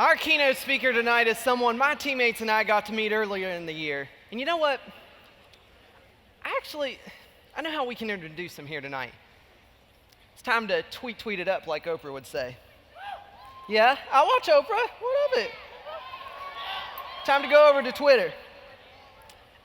Our keynote speaker tonight is someone my teammates and I got to meet earlier in the year. And you know what? I know how we can introduce him here tonight. It's time to tweet it up, like Oprah would say. Yeah, I watch Oprah. What of it? Time to go over to Twitter.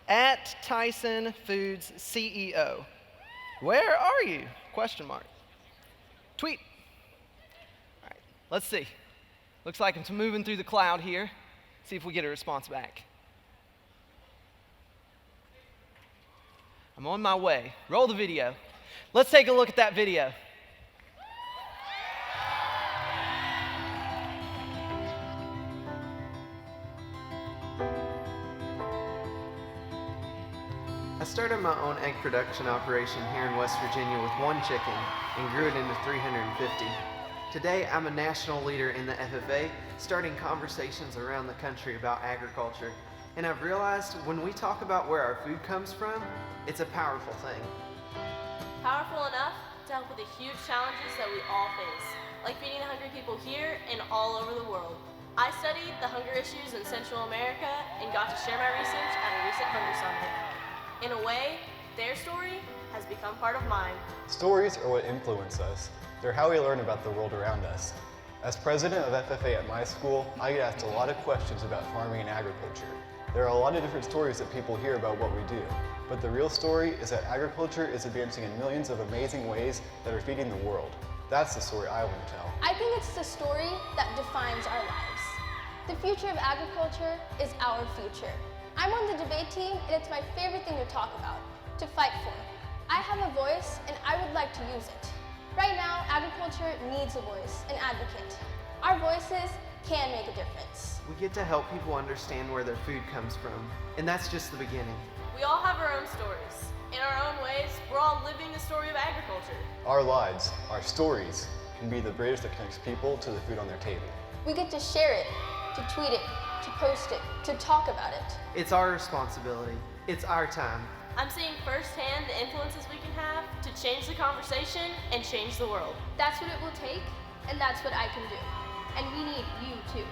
At Tyson Foods CEO. Where are you? Question mark. Tweet. All right, let's see. Looks like it's moving through the cloud here. See if we get a response back. I'm on my way. Roll the video. Let's take a look at that video. I started my own egg production operation here in West Virginia with one chicken and grew it into 350. Today, I'm a national leader in the FFA, starting conversations around the country about agriculture. And I've realized when we talk about where our food comes from, it's a powerful thing. Powerful enough to help with the huge challenges that we all face, like feeding the hungry people here and all over the world. I studied the hunger issues in Central America and got to share my research at a recent hunger summit. In a way, their story has become part of mine. Stories are what influence us. They're how we learn about the world around us. As president of FFA at my school, I get asked a lot of questions about farming and agriculture. There are a lot of different stories that people hear about what we do, but the real story is that agriculture is advancing in millions of amazing ways that are feeding the world. That's the story I want to tell. I think it's the story that defines our lives. The future of agriculture is our future. I'm on the debate team, and it's my favorite thing to talk about, to fight for. I have a voice, and I would like to use it. Right now, agriculture needs a voice, an advocate. Our voices can make a difference. We get to help people understand where their food comes from, and that's just the beginning. We all have our own stories. In our own ways, we're all living the story of agriculture. Our lives, our stories, can be the bridge that connects people to the food on their table. We get to share it, to tweet it, to post it, to talk about it. It's our responsibility. It's our time. I'm seeing firsthand the influences we can have to change the conversation and change the world. That's what it will take, and that's what I can do. And we need you too.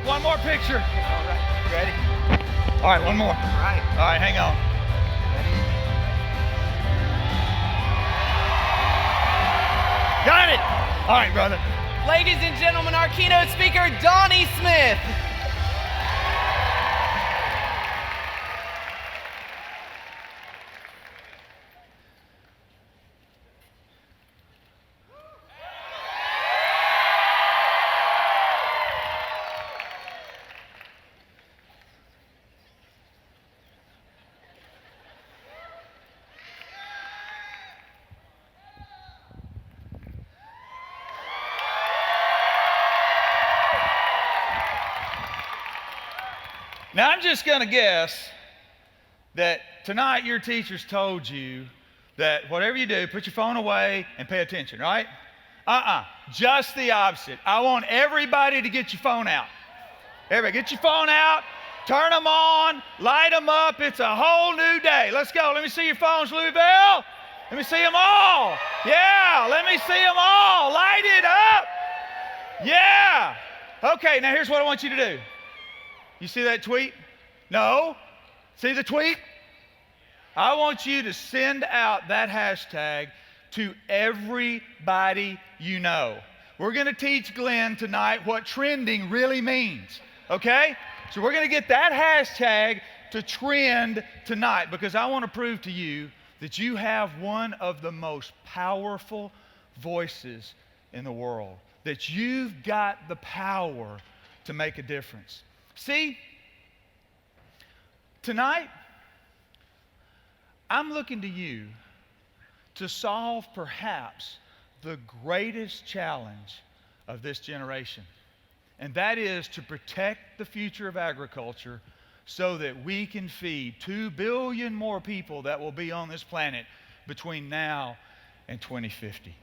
One more picture. All right, ready? All right, one more. All right. All right, hang on. Got it. All right, brother. Ladies and gentlemen, our keynote speaker, Donnie Smith. Now, I'm just going to guess that tonight your teachers told you that whatever you do, put your phone away and pay attention, right? Just the opposite. I want everybody to get your phone out. Everybody, get your phone out, turn them on, light them up. It's a whole new day. Let's go. Let me see your phones, Louisville. Let me see them all. Yeah, let me see them all. Light it up. Yeah. Okay, now here's what I want you to do. You see that tweet? No? See the tweet? I want you to send out that hashtag to everybody you know. We're going to teach Glenn tonight what trending really means, okay? So we're going to get that hashtag to trend tonight because I want to prove to you that you have one of the most powerful voices in the world, that you've got the power to make a difference. See, tonight, I'm looking to you to solve perhaps the greatest challenge of this generation. And that is to protect the future of agriculture so that we can feed 2 billion more people that will be on this planet between now and 2050.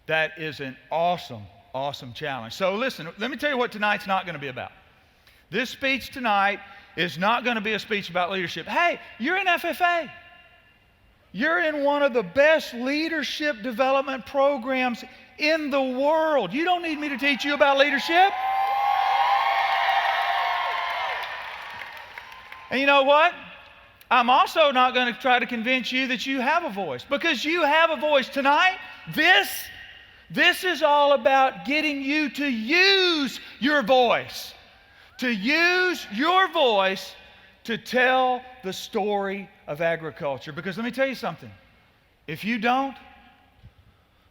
That is an awesome, awesome challenge. So listen, let me tell you what tonight's not going to be about. This speech tonight is not going to be a speech about leadership. Hey, you're in FFA. You're in one of the best leadership development programs in the world. You don't need me to teach you about leadership. And you know what? I'm also not going to try to convince you that you have a voice, because you have a voice tonight. This is all about getting you to use your voice. To use your voice to tell the story of agriculture. Because let me tell you something. If you don't,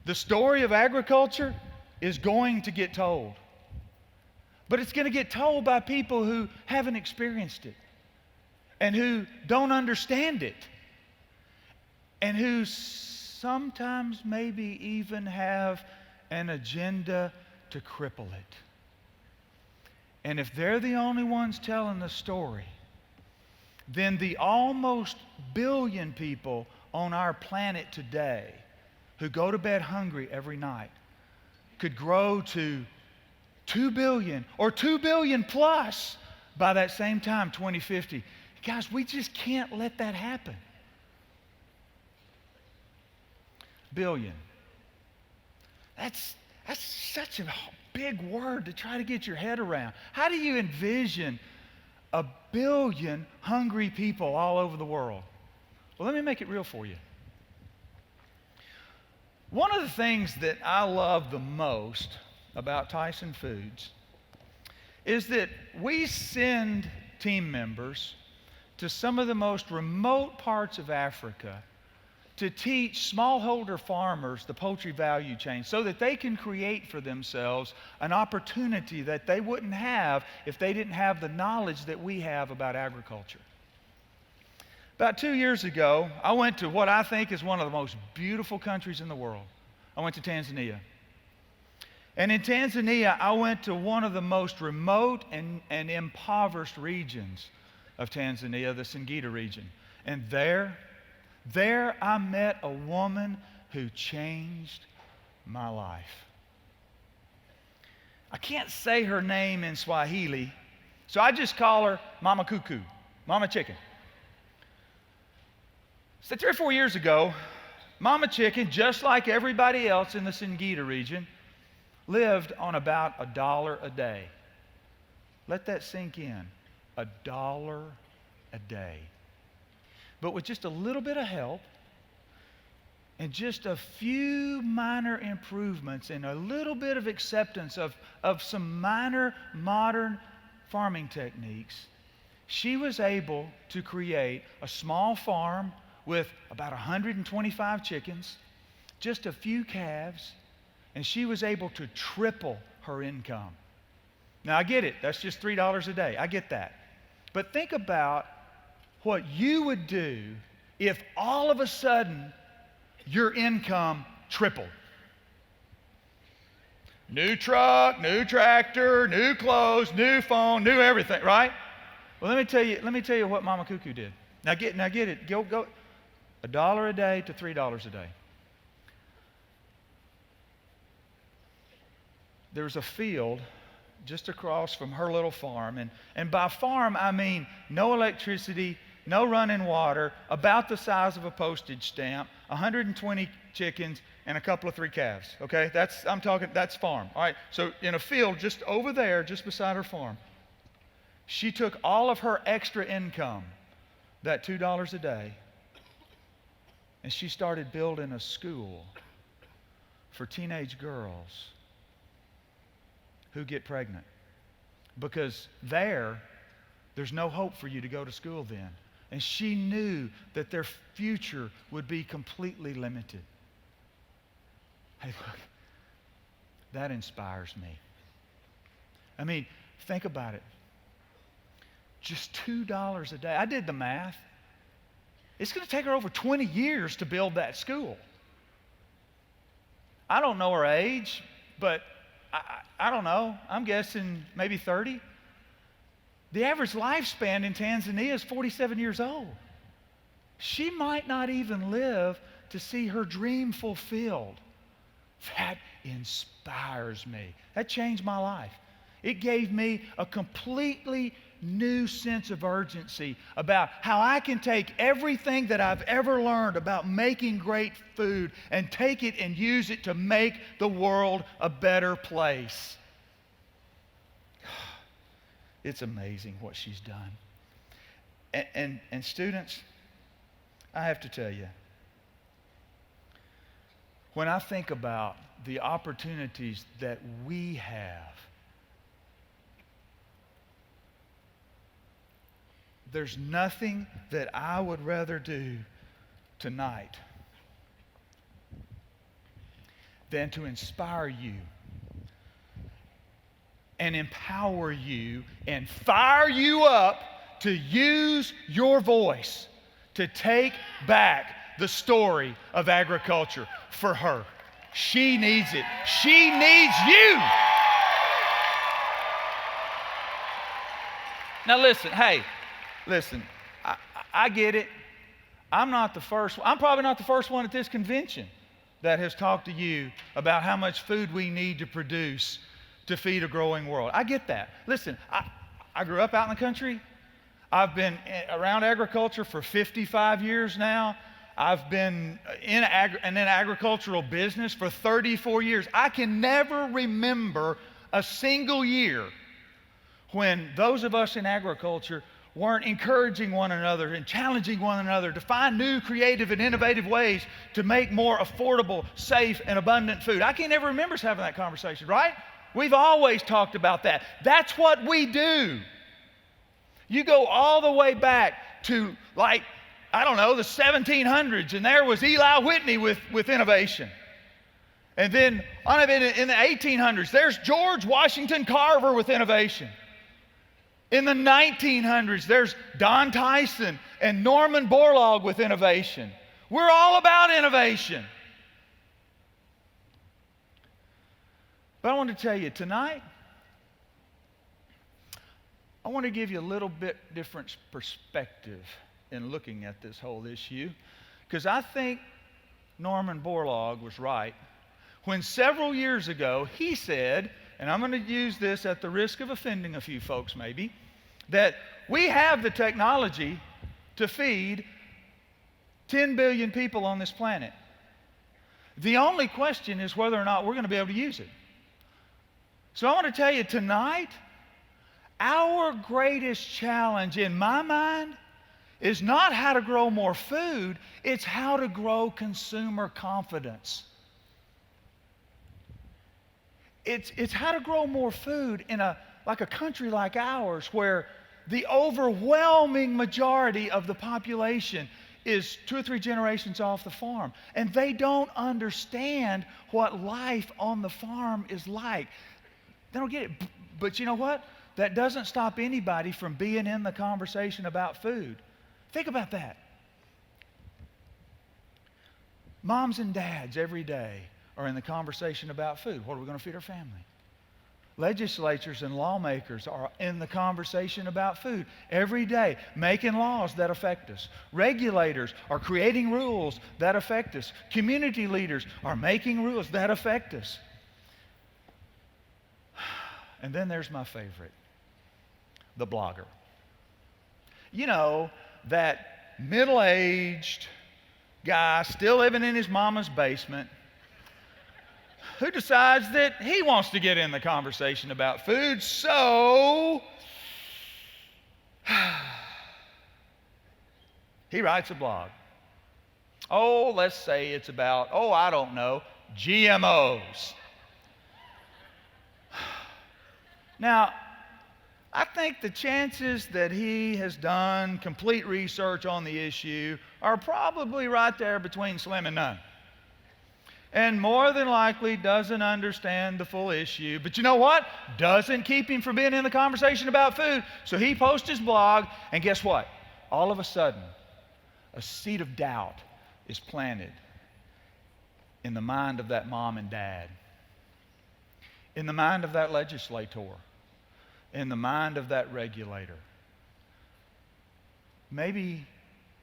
the story of agriculture is going to get told. But it's going to get told by people who haven't experienced it, and who don't understand it, and who sometimes maybe even have an agenda to cripple it. And if they're the only ones telling the story, then the almost billion people on our planet today who go to bed hungry every night could grow to 2 billion or 2 billion plus by that same time, 2050. Guys, we just can't let that happen. Billion. That's such a big word to try to get your head around. How do you envision a billion hungry people all over the world? Well, let me make it real for you. One of the things that I love the most about Tyson Foods is that we send team members to some of the most remote parts of Africa to teach smallholder farmers the poultry value chain so that they can create for themselves an opportunity that they wouldn't have if they didn't have the knowledge that we have about agriculture. About 2 years ago, I went to what I think is one of the most beautiful countries in the world. I went to Tanzania. And in Tanzania, I went to one of the most remote and impoverished regions of Tanzania, the Singida region. And there I met a woman who changed my life. I can't say her name in Swahili, so I just call her Mama Cuckoo, Mama Chicken. So 3 or 4 years ago, Mama Chicken, just like everybody else in the Singida region, lived on about $1 a day. Let that sink in. $1 a day. But with just a little bit of help and just a few minor improvements and a little bit of acceptance of some minor modern farming techniques, she was able to create a small farm with about 125 chickens, just a few calves, and she was able to triple her income. Now, I get it. That's just $3 a day. I get that. But think about what you would do if all of a sudden your income tripled. New truck, new tractor, new clothes, new phone, new everything, right? Well, let me tell you what Mama Cuckoo did. Now get it. Go $1 a day to $3 a day. There was a field just across from her little farm, and by farm I mean no electricity, no running water, about the size of a postage stamp, 120 chickens, and a couple of 3 calves. Okay, that's farm. All right, so in a field just over there, just beside her farm, she took all of her extra income, that $2 a day, and she started building a school for teenage girls who get pregnant. Because there's no hope for you to go to school then. And she knew that their future would be completely limited. Hey, look, that inspires me. I mean, think about it. Just $2 a day. I did the math. It's going to take her over 20 years to build that school. I don't know her age, but I don't know. I'm guessing maybe 30. The average lifespan in Tanzania is 47 years old. She might not even live to see her dream fulfilled. That inspires me. That changed my life. It gave me a completely new sense of urgency about how I can take everything that I've ever learned about making great food and take it and use it to make the world a better place. It's amazing what she's done. And students, I have to tell you, when I think about the opportunities that we have, there's nothing that I would rather do tonight than to inspire you and empower you and fire you up to use your voice to take back the story of agriculture for her. She needs it. She needs you. Now listen, hey, listen, I get it. I'm probably not the first one at this convention that has talked to you about how much food we need to produce to feed a growing world. I get that. Listen, I grew up out in the country. I've been around agriculture for 55 years now. I've been in an agricultural business for 34 years. I can never remember a single year when those of us in agriculture weren't encouraging one another and challenging one another to find new, creative, and innovative ways to make more affordable, safe, and abundant food. I can't ever remember us having that conversation, right? We've always talked about that. That's what we do. You go all the way back to, like, I don't know, the 1700s, and there was Eli Whitney with innovation. And then in the 1800s, there's George Washington Carver with innovation. In the 1900s, there's Don Tyson and Norman Borlaug with innovation. We're all about innovation. But I want to tell you tonight, I want to give you a little bit different perspective in looking at this whole issue, because I think Norman Borlaug was right when several years ago he said, and I'm going to use this at the risk of offending a few folks maybe, that we have the technology to feed 10 billion people on this planet. The only question is whether or not we're going to be able to use it. So I want to tell you tonight, our greatest challenge in my mind is not how to grow more food, it's how to grow consumer confidence. It's how to grow more food in a country like ours, where the overwhelming majority of the population is 2 or 3 generations off the farm, and they don't understand what life on the farm is like. They don't get it. But you know what? That doesn't stop anybody from being in the conversation about food. Think about that. Moms and dads every day are in the conversation about food. What are we going to feed our family? Legislatures and lawmakers are in the conversation about food every day, making laws that affect us. Regulators are creating rules that affect us. Community leaders are making rules that affect us. And then there's my favorite, the blogger. You know, that middle-aged guy still living in his mama's basement who decides that he wants to get in the conversation about food, so he writes a blog. Oh, let's say it's about, I don't know, GMOs. Now, I think the chances that he has done complete research on the issue are probably right there between slim and none. And more than likely doesn't understand the full issue. But you know what? Doesn't keep him from being in the conversation about food. So he posts his blog, and guess what? All of a sudden, a seed of doubt is planted in the mind of that mom and dad, in the mind of that legislator, in the mind of that regulator, maybe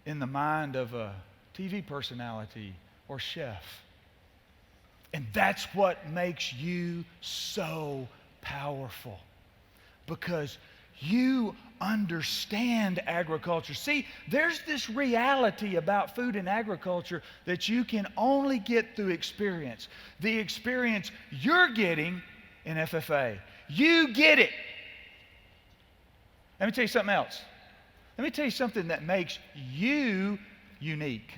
in the mind of a TV personality or chef. And that's what makes you so powerful, because you understand agriculture. See, there's this reality about food and agriculture that you can only get through experience. The experience you're getting in FFA. You get it. Let me tell you something else. Let me tell you something that makes you unique.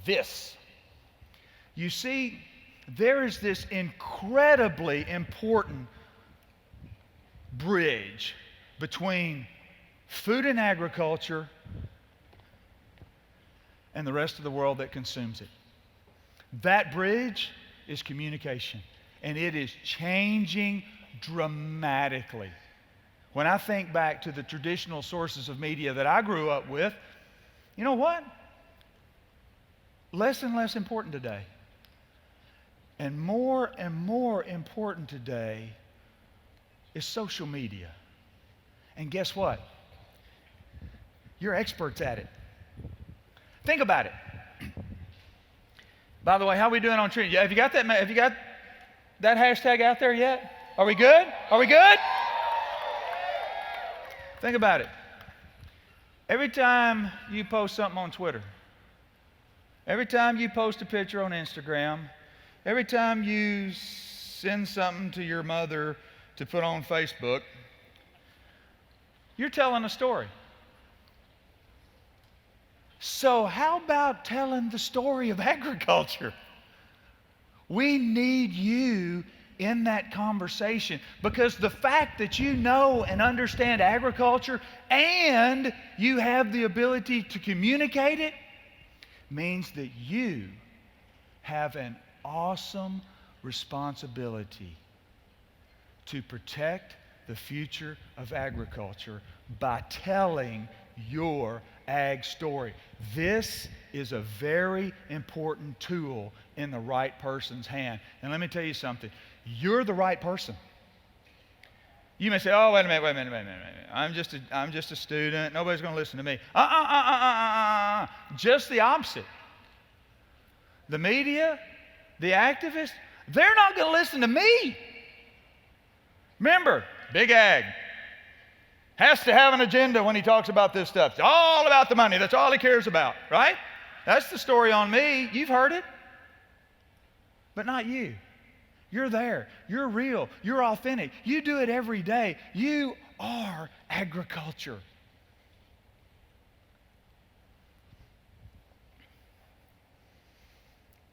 This. You see, there is this incredibly important bridge between food and agriculture and the rest of the world that consumes it. That bridge is communication, and it is changing dramatically. When I think back to the traditional sources of media that I grew up with, you know what? Less and less important today. And more important today is social media. And guess what? You're experts at it. Think about it. By the way, how are we doing on Trinity? Have you got that hashtag out there yet? Are we good? Are we good? Think about it. Every time you post something on Twitter, every time you post a picture on Instagram, every time you send something to your mother to put on Facebook, you're telling a story. So how about telling the story of agriculture? We need you in that conversation, because the fact that you know and understand agriculture and you have the ability to communicate it means that you have an awesome responsibility to protect the future of agriculture by telling your ag story. This is a very important tool in the right person's hand. And let me tell you something. You're the right person. You may say, oh, wait a minute. I'm just a student. Nobody's going to listen to me. Just the opposite. The media, the activists, they're not going to listen to me. Remember, Big Ag has to have an agenda when he talks about this stuff. It's all about the money. That's all he cares about, right? That's the story on me. You've heard it. But not you. You're there. You're real. You're authentic. You do it every day. You are agriculture.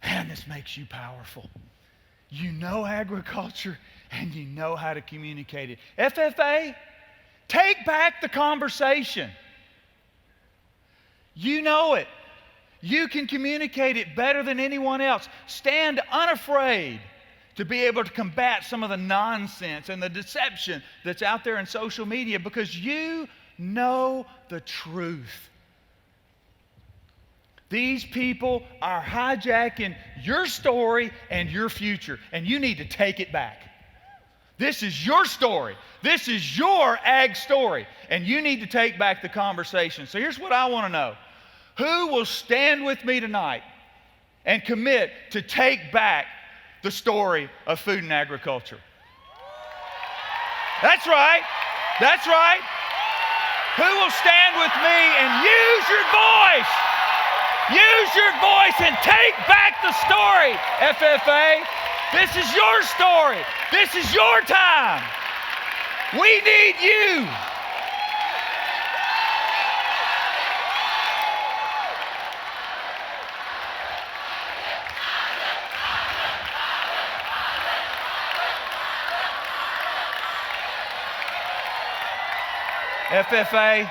And this makes you powerful. You know agriculture and you know how to communicate it. FFA, take back the conversation. You know it. You can communicate it better than anyone else. Stand unafraid to be able to combat some of the nonsense and the deception that's out there in social media, because you know the truth. These people are hijacking your story and your future, and you need to take it back. This is your story. This is your ag story, and you need to take back the conversation. So here's what I want to know. Who will stand with me tonight and commit to take back the story of food and agriculture? That's right. That's right. Who will stand with me and use your voice? Use your voice and take back the story, FFA. This is your story. This is your time. We need you. FFA,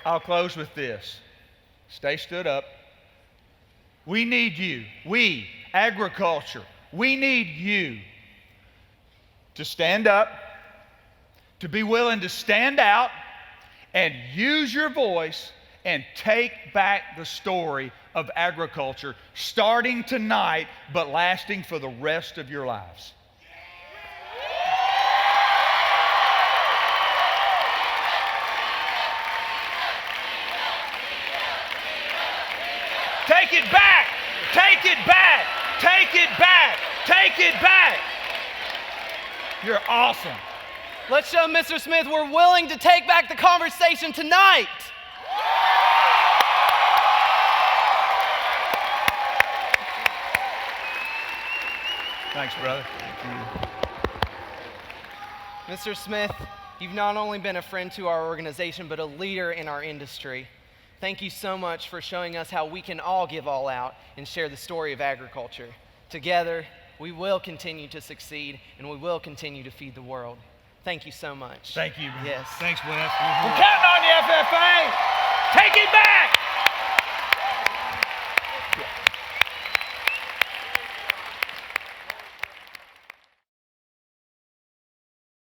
I'll close with this. Stay stood up. We need you. We, agriculture, we need you to stand up, to be willing to stand out and use your voice and take back the story of agriculture, starting tonight, but lasting for the rest of your lives. Take it back! Take it back! Take it back! Take it back! You're awesome. Let's show Mr. Smith we're willing to take back the conversation tonight. Thanks, brother. Mr. Smith, you've not only been a friend to our organization, but a leader in our industry. Thank you so much for showing us how we can all give all out and share the story of agriculture. Together, we will continue to succeed, and we will continue to feed the world. Thank you so much. Thank you. Yes. Thanks, Wes. We're counting on you, FFA. Take it back.